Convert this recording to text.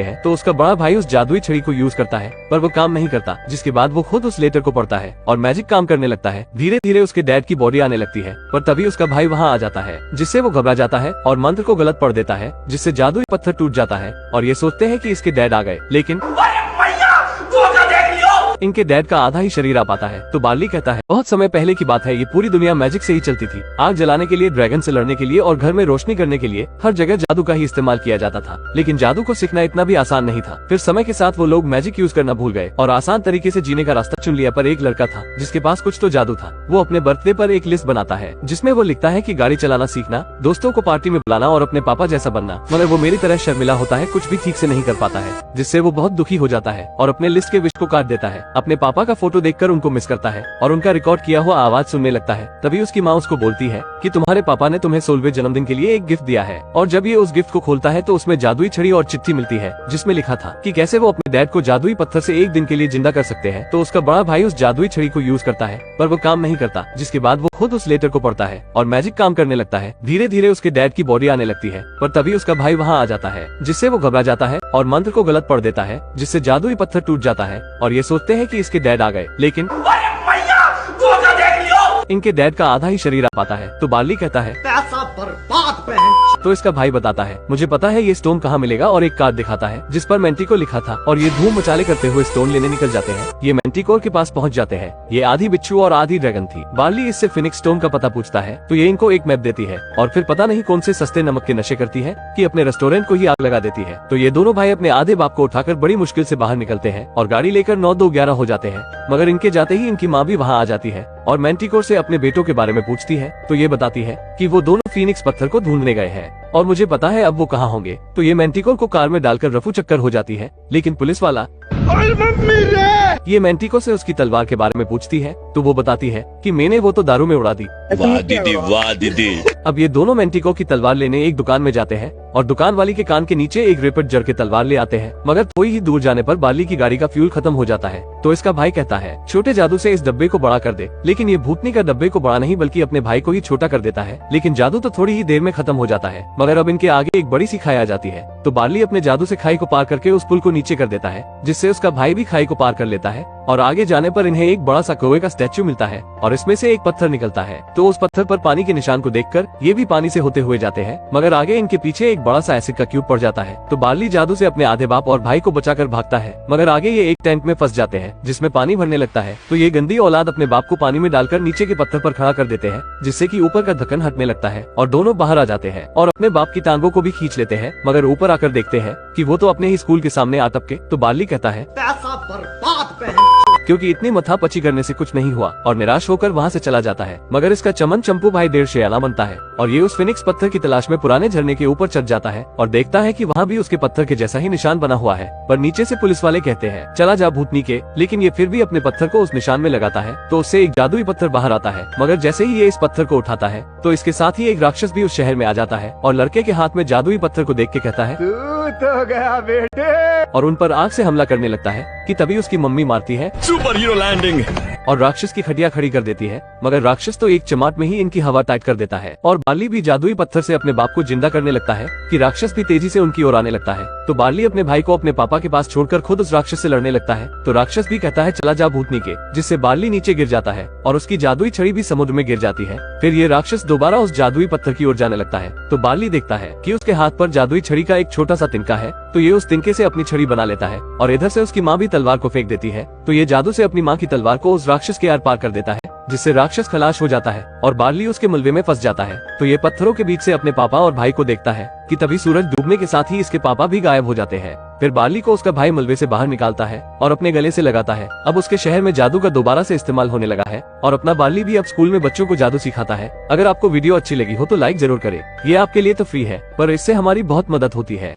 हैं तो उसका बड़ा भाई उस जादुई छड़ी को यूज करता है, पर वो काम नहीं करता, जिसके बाद वो खुद उस लेटर को पढ़ता है और मैजिक काम करने लगता है। धीरे धीरे उसके डैड की बॉडी आने लगती है, पर तभी उसका भाई वहाँ आ जाता है, जिससे वो घबरा जाता है और मंत्र को गलत पढ़ देता है, जिससे जादुई पत्थर टूट जाता है और ये सोचते हैं कि इसके डैड आ गए, लेकिन इनके डैड का आधा ही शरीर आ पाता है। तो बार्ली कहता है, बहुत समय पहले की बात है, ये पूरी दुनिया मैजिक से ही चलती थी। आग जलाने के लिए, ड्रैगन से लड़ने के लिए और घर में रोशनी करने के लिए हर जगह जादू का ही इस्तेमाल किया जाता था। लेकिन जादू को सीखना इतना भी आसान नहीं था। फिर समय के साथ वो लोग मैजिक यूज करना भूल गए और आसान तरीके से जीने का रास्ता चुन लिया। पर एक लड़का था जिसके पास कुछ तो जादू था। वो अपने बर्थडे पर एक लिस्ट बनाता है जिसमें वो लिखता है कि गाड़ी चलाना सीखना, दोस्तों को पार्टी में बुलाना और अपने पापा जैसा बनना। मगर वो मेरी तरह शर्मिला होता है, कुछ भी ठीक से नहीं कर पाता है, जिससे वो बहुत दुखी हो जाता है और अपने लिस्ट के विश को काट देता है। अपने पापा का फोटो देखकर उनको मिस करता है और उनका रिकॉर्ड किया हुआ आवाज सुनने लगता है। तभी उसकी माँ उसको बोलती है कि तुम्हारे पापा ने तुम्हें 16वें जन्मदिन के लिए एक गिफ्ट दिया है। और जब ये उस गिफ्ट को खोलता है तो उसमें जादुई छड़ी और चिट्ठी मिलती है जिसमें लिखा था कि कैसे वो अपने डैड को जादुई पत्थर से एक दिन के लिए जिंदा कर सकते हैं। तो उसका बड़ा भाई उस जादुई छड़ी को यूज करता है, पर वो काम नहीं करता, जिसके बाद वो खुद उस लेटर को पढ़ता है और मैजिक काम करने लगता है। धीरे धीरे उसके डैड की बॉडी आने लगती है, पर तभी उसका भाई वहाँ आ जाता है, जिससे वो घबरा जाता है और मंत्र को गलत पढ़ देता है, जिससे जादुई पत्थर टूट जाता है और ये सोचते हैं कि इसके डैड आ गए, लेकिन इनके डैड का आधा ही शरीर आ पाता है। तो बार्ली कहता है, पैसा बर्बाद। तो इसका भाई बताता है, मुझे पता है ये स्टोन कहाँ मिलेगा, और एक कार्ड दिखाता है जिस पर मैंटिकोर लिखा था। और ये धूम मचाले करते हुए स्टोन लेने निकल जाते हैं। ये मैंटिकोर के पास पहुँच जाते हैं। ये आधी बिच्छू और आधी ड्रैगन थी। बार्ली इससे फिनिक्स स्टोन का पता पूछता है तो ये इनको एक मैप देती है और फिर पता नहीं कौन से सस्ते नमक के नशे करती है कि अपने रेस्टोरेंट को ही आग लगा देती है। तो ये दोनों भाई अपने आधे बाप को उठाकर बड़ी मुश्किल से बाहर निकलते हैं और गाड़ी लेकर 9-2-11 हो जाते हैं। मगर इनके जाते ही इनकी माँ भी वहाँ आ जाती है और मैंटिकोर से अपने बेटों के बारे में पूछती है। तो ये बताती है कि वो दोनों फीनिक्स पत्थर को ढूंढने गए हैं और मुझे पता है अब वो कहाँ होंगे। तो ये मैंटिकोर को कार में डालकर रफू चक्कर हो जाती है, लेकिन पुलिस वाला ये मैंटिकोर से उसकी तलवार के बारे में पूछती है तो वो बताती है कि मैंने वो तो दारू में उड़ा दी। वाह दीदी, वाह दीदी। अब ये दोनों मैंटिकोर की तलवार लेने एक दुकान में जाते हैं और दुकान वाली के कान के नीचे एक रेपट जड़ के तलवार ले आते हैं। मगर थोड़ी ही दूर जाने पर बार्ली की गाड़ी का फ्यूल खत्म हो जाता है। तो इसका भाई कहता है, छोटे जादू से इस डब्बे को बड़ा कर दे। लेकिन ये भूतनी का डब्बे को बड़ा नहीं बल्कि अपने भाई को ही छोटा कर देता है। लेकिन जादू तो थोड़ी ही देर में खत्म हो जाता है। मगर अब इनके आगे एक बड़ी सी खाई आ जाती है। तो बार्ली अपने जादू से खाई को पार करके उस पुल को नीचे कर देता है, जिससे उसका भाई भी खाई को पार कर लेता है। और आगे जाने पर इन्हें एक बड़ा सा कौवे का स्टैचू मिलता है और इसमें से एक पत्थर निकलता है। तो उस पत्थर पर पानी के निशान को देखकर ये भी पानी से होते हुए जाते हैं। मगर आगे इनके पीछे एक बड़ा सा एसिड का क्यूब पड़ जाता है। तो बार्ली जादू से अपने आधे बाप और भाई को बचाकर भागता है। मगर आगे ये एक टैंक में फंस जाते हैं जिसमें पानी भरने लगता है। तो ये गंदी औलाद अपने बाप को पानी में डालकर नीचे के पत्थर पर खड़ा कर देते हैं, जिससे कि ऊपर का ढक्कन हटने लगता है और दोनों बाहर आ जाते हैं और अपने बाप की टांगों को भी खींच लेते हैं। मगर ऊपर आकर देखते हैं कि वो तो अपने ही स्कूल के सामने आ टपके। तो बार्ली कहता है, पैसा बर्बाद, क्योंकि इतनी मथापची करने से कुछ नहीं हुआ और निराश होकर वहाँ से चला जाता है। मगर इसका चमन चंपू भाई देर शेयाना बनता है और ये उस फिनिक्स पत्थर की तलाश में पुराने झरने के ऊपर चढ़ जाता है और देखता है कि वहाँ भी उसके पत्थर के जैसा ही निशान बना हुआ है। पर नीचे से पुलिस वाले कहते हैं, चला जा भूतनी के। लेकिन ये फिर भी अपने पत्थर को उस निशान में लगाता है तो उससे एक जादुई पत्थर बाहर आता है। मगर जैसे ही ये इस पत्थर को उठाता है तो इसके साथ ही एक राक्षस भी उस शहर में आ जाता है और लड़के के हाथ में जादुई पत्थर को देख के कहता है, तू तो गया बेटे, और उन पर आग से हमला करने लगता है कि तभी उसकी मम्मी मारती है सुपर हीरो लैंडिंग और राक्षस की खटिया खड़ी कर देती है। मगर राक्षस तो एक चमाट में ही इनकी हवा टाइट कर देता है और बार्ली भी जादुई पत्थर से अपने बाप को जिंदा करने लगता है कि राक्षस भी तेजी से उनकी ओर आने लगता है। तो बार्ली अपने भाई को अपने पापा के पास छोड़कर खुद उस राक्षस से लड़ने लगता है। तो राक्षस भी कहता है, चला जा भूतनी के, जिससे बार्ली नीचे गिर जाता है और उसकी जादुई छड़ी भी समुद्र में गिर जाती है। फिर ये राक्षस दोबारा उस जादुई पत्थर की ओर जाने लगता है। तो बार्ली देखता है कि उसके हाथ पर जादुई छड़ी का एक छोटा सा तिनका है। तो ये उस तिनके से अपनी छड़ी बना लेता है और इधर से उसकी माँ भी तलवार को फेंक देती है। तो ये जादू से अपनी माँ की तलवार को उस राक्षस के आर पार कर देता है, जिससे राक्षस खलास हो जाता है और बार्ली उसके मलबे में फंस जाता है। तो ये पत्थरों के बीच से अपने पापा और भाई को देखता है कि तभी सूरज डूबने के साथ ही इसके पापा भी गायब हो जाते हैं। फिर बार्ली को उसका भाई मलबे से बाहर निकालता है और अपने गले से लगाता है। अब उसके शहर में जादू का दोबारा से इस्तेमाल होने लगा है और अपना बार्ली भी अब स्कूल में बच्चों को जादू सिखाता है। अगर आपको वीडियो अच्छी लगी हो तो लाइक जरूर करें। ये आपके लिए तो फ्री है, पर इससे हमारी बहुत मदद होती है।